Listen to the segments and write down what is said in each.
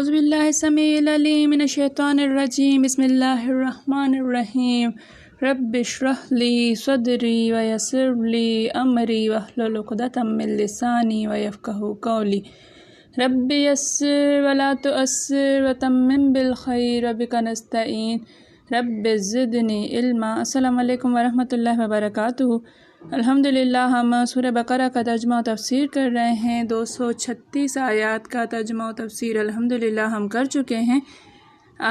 اعوذ باللہ السمیع العلیم من الشیطان الرجیم بسم اللہ الرحمن الرحیم رب اشرح لی صدری ویسر لی امری واحلل عقدۃ من لسانی ویفقہوا قولی رب یسر ولا تعسر وتمم بالخیر بک نستعین رب زدنی علما۔ السلام علیکم ورحمۃ اللہ وبرکاتہ۔ الحمدللہ ہم سورہ بقرہ کا ترجمہ و تفسیر کر رہے ہیں۔ 236 آیات کا ترجمہ و تفسیر الحمدللہ ہم کر چکے ہیں۔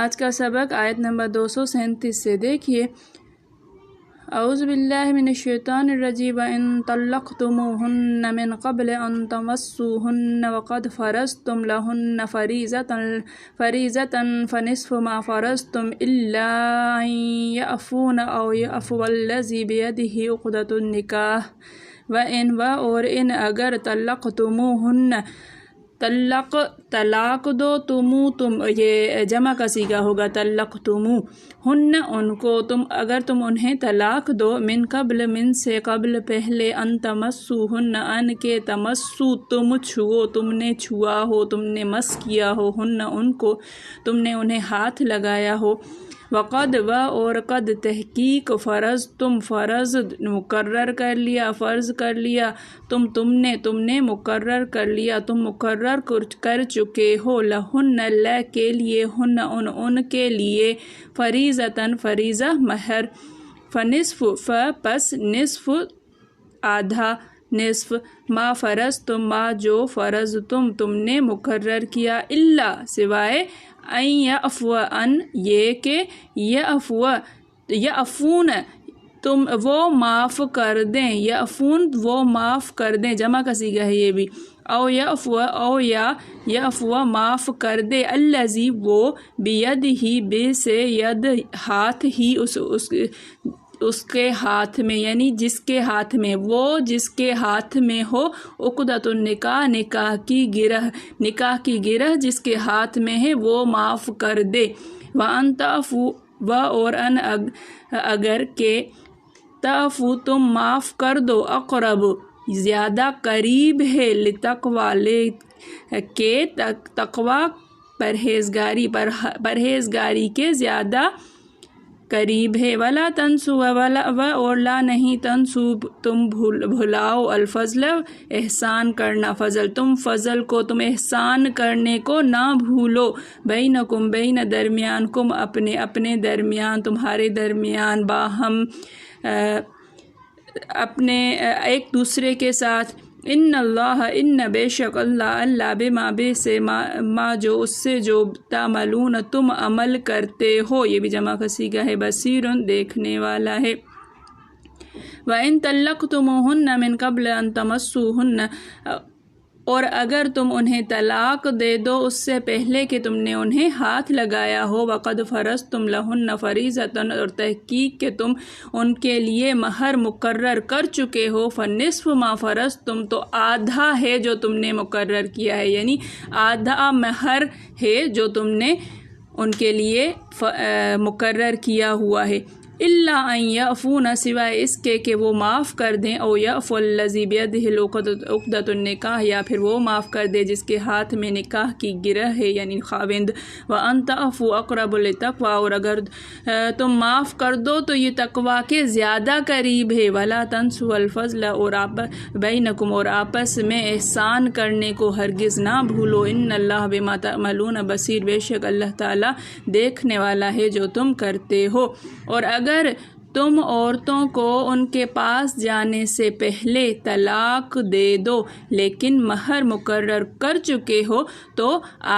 آج کا سبق آیت نمبر 237 سے دیکھیے۔ اعوذ باللہ من الشیطان الرجیم وَإِن طَلَّقْتُمُوهُنَّ مِن قَبْلِ أَن تَمَسُّوهُنَّ وَقَدْ فَرَضْتُمْ لَهُنَّ فَرِيضَةً فَنِصْفُ مَا فَرَضْتُمْ إِلَّا أَن يَعْفُونَ أَوْ يَعْفُوَ الَّذِي بِيَدِهِ عُقْدَةُ النِّكَاحِ اور ان اگر طلاق دو تم یہ جمع کا صیغہ ہوگا، طلقتموہن ان کو، اگر تم انہیں طلاق دو، من قبل من سے قبل پہلے، ان تمسوہن ان کے تمسو تم چھو، تم نے چھوا ہو، تم نے مس کیا ہو، ہن ان کو، تم نے انہیں ہاتھ لگایا ہو، وقد اور قد تحقیق فرض مقرر کر لیا، فرض کر لیا، تم نے مقرر کر لیا، تم مقرر کر چکے ہو، لہن اللہ کے لیے، ہن ان کے لیے، فریضۃً فریضہ مہر، فنصف پس نصف آدھا، نصف ما فرض ما جو فرض تم نے مقرر کیا، اللہ سوائے ان یعفو ان یہ کہ یعفون تم وہ معاف کر دیں، یعفون وہ معاف کر دیں، جمع کا صیغہ ہے یہ بھی، او یعفو معاف کر دے، الذی وہ، بیدہ بے سے ید ہاتھ ہی، اس کے ہاتھ میں، یعنی جس کے ہاتھ میں، وہ جس کے ہاتھ میں ہو، عقدۃ النکاح نکاح کی گرہ جس کے ہاتھ میں ہے وہ معاف کر دے، وَأَن تعفوا اور ان اگر کہ تعفو تم معاف کر دو، اقرب زیادہ قریب ہے، لتقوی کے تقوی پرہیزگاری کے زیادہ قریب ہے، ولا تنسوا اور لا نہیں تنسو تم بھلاؤ، الفضل احسان کرنا، فضل کو تم احسان کرنے کو نہ بھولو، بینکم درمیانکم اپنے درمیان، تمہارے درمیان، باہم اپنے ایک دوسرے کے ساتھ، ان بے شک اللہ بما بے سے ما جو اس سے جو تعملون تم عمل کرتے ہو، یہ بھی جمع کا صیغہ ہے، بصیر دیکھنے والا ہے۔ وَإِن طَلَّقْتُمُوهُنَّ مِن قَبْلِ أَن تَمَسُّوهُنَّ اور اگر تم انہیں طلاق دے دو اس سے پہلے کہ تم نے انہیں ہاتھ لگایا ہو، وَقَدْ فَرَضْتُمْ لَهُنَّ فَرِيضَةً اور تحقیق کہ تم ان کے لیے مہر مقرر کر چکے ہو، فَنِصْفُ مَا فَرَضْتُمْ تو آدھا ہے جو تم نے مقرر کیا ہے، یعنی آدھا مہر ہے جو تم نے ان کے لیے مقرر کیا ہوا ہے، الا ان یعفون سوائے اس کے کہ وہ معاف کر دیں، او یعفو الذی بیدہ عقدۃ النکاح یا پھر وہ معاف کر دے جس کے ہاتھ میں نکاح کی گرہ ہے، یعنی خاوند، وان تعفوا اقرب للتقوی اور اگر تم معاف کر دو تو یہ تقوی کے زیادہ قریب ہے، ولا تنسوا الفضل اور بینکم اور آپس میں احسان کرنے کو ہرگز نہ بھولو، ان اللہ بما تعملون بصیر بے شک اللہ تعالیٰ دیکھنے والا ہے جو تم کرتے ہو۔ اور اگر تم عورتوں کو ان کے پاس جانے سے پہلے طلاق دے دو لیکن مہر مقرر کر چکے ہو تو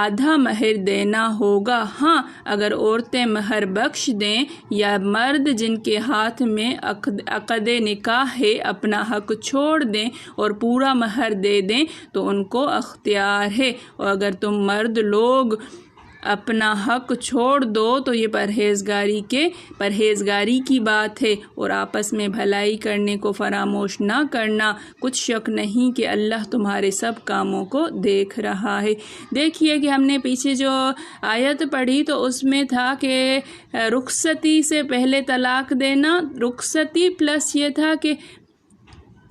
آدھا مہر دینا ہوگا، ہاں اگر عورتیں مہر بخش دیں یا مرد جن کے ہاتھ میں عقد نکاح ہے اپنا حق چھوڑ دیں اور پورا مہر دے دیں تو ان کو اختیار ہے، اور اگر تم مرد لوگ اپنا حق چھوڑ دو تو یہ پرہیزگاری کی بات ہے، اور آپس میں بھلائی کرنے کو فراموش نہ کرنا، کچھ شک نہیں کہ اللہ تمہارے سب کاموں کو دیکھ رہا ہے۔ دیکھیے کہ ہم نے پیچھے جو آیت پڑھی تو اس میں تھا کہ رخصتی سے پہلے طلاق دینا، رخصتی پلس یہ تھا کہ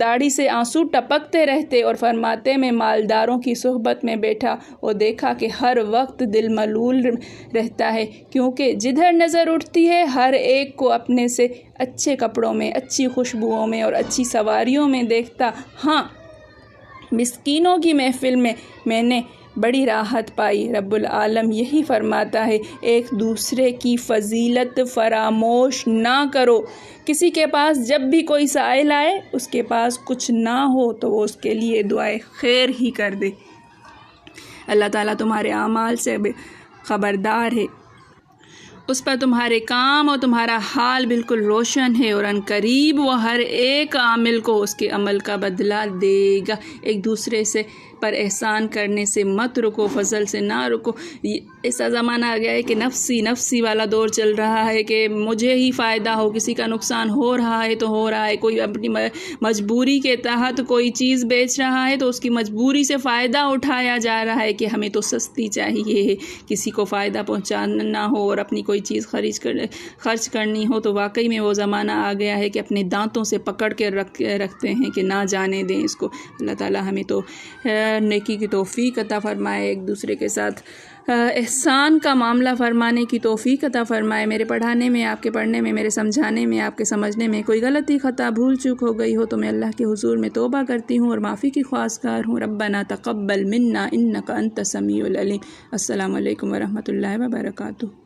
داڑھی سے آنسو ٹپکتے رہتے اور فرماتے میں مالداروں کی صحبت میں بیٹھا اور دیکھا کہ ہر وقت دل ملول رہتا ہے، کیونکہ جدھر نظر اٹھتی ہے ہر ایک کو اپنے سے اچھے کپڑوں میں، اچھی خوشبوؤں میں اور اچھی سواریوں میں دیکھتا۔ ہاں، مسکینوں کی محفل میں میں نے بڑی راحت پائی۔ رب العالم یہی فرماتا ہے، ایک دوسرے کی فضیلت فراموش نہ کرو۔ کسی کے پاس جب بھی کوئی سائل آئے، اس کے پاس کچھ نہ ہو تو وہ اس کے لیے دعائے خیر ہی کر دے۔ اللہ تعالیٰ تمہارے اعمال سے خبردار ہے، اس پر تمہارے کام اور تمہارا حال بالکل روشن ہے، اور ان قریب وہ ہر ایک عامل کو اس کے عمل کا بدلہ دے گا۔ ایک دوسرے سے پر احسان کرنے سے مت رکو، فضل سے نہ رکو۔ ایسا زمانہ آ گیا ہے کہ نفسی والا دور چل رہا ہے کہ مجھے ہی فائدہ ہو، کسی کا نقصان ہو رہا ہے تو ہو رہا ہے، کوئی اپنی مجبوری کے تحت کوئی چیز بیچ رہا ہے تو اس کی مجبوری سے فائدہ اٹھایا جا رہا ہے کہ ہمیں تو سستی چاہیے، کسی کو فائدہ پہنچانا ہو اور اپنی کوئی چیز خرچ کرنی ہو تو واقعی میں وہ زمانہ آ گیا ہے کہ اپنے دانتوں سے پکڑ کے رکھتے ہیں کہ نہ جانے دیں اس کو۔ اللہ تعالیٰ ہمیں تو نیکی کی توفیق عطا فرمائے، ایک دوسرے کے ساتھ احسان کا معاملہ فرمانے کی توفیق عطا فرمائے۔ میرے پڑھانے میں، آپ کے پڑھنے میں، میرے سمجھانے میں، آپ کے سمجھنے میں کوئی غلطی خطا بھول چوک ہو گئی ہو تو میں اللہ کے حضور میں توبہ کرتی ہوں اور معافی کی خواستگار ہوں۔ ربنا تقبل منا انک انت السمیع العلیم۔ السلام علیکم ورحمۃ اللہ وبرکاتہ۔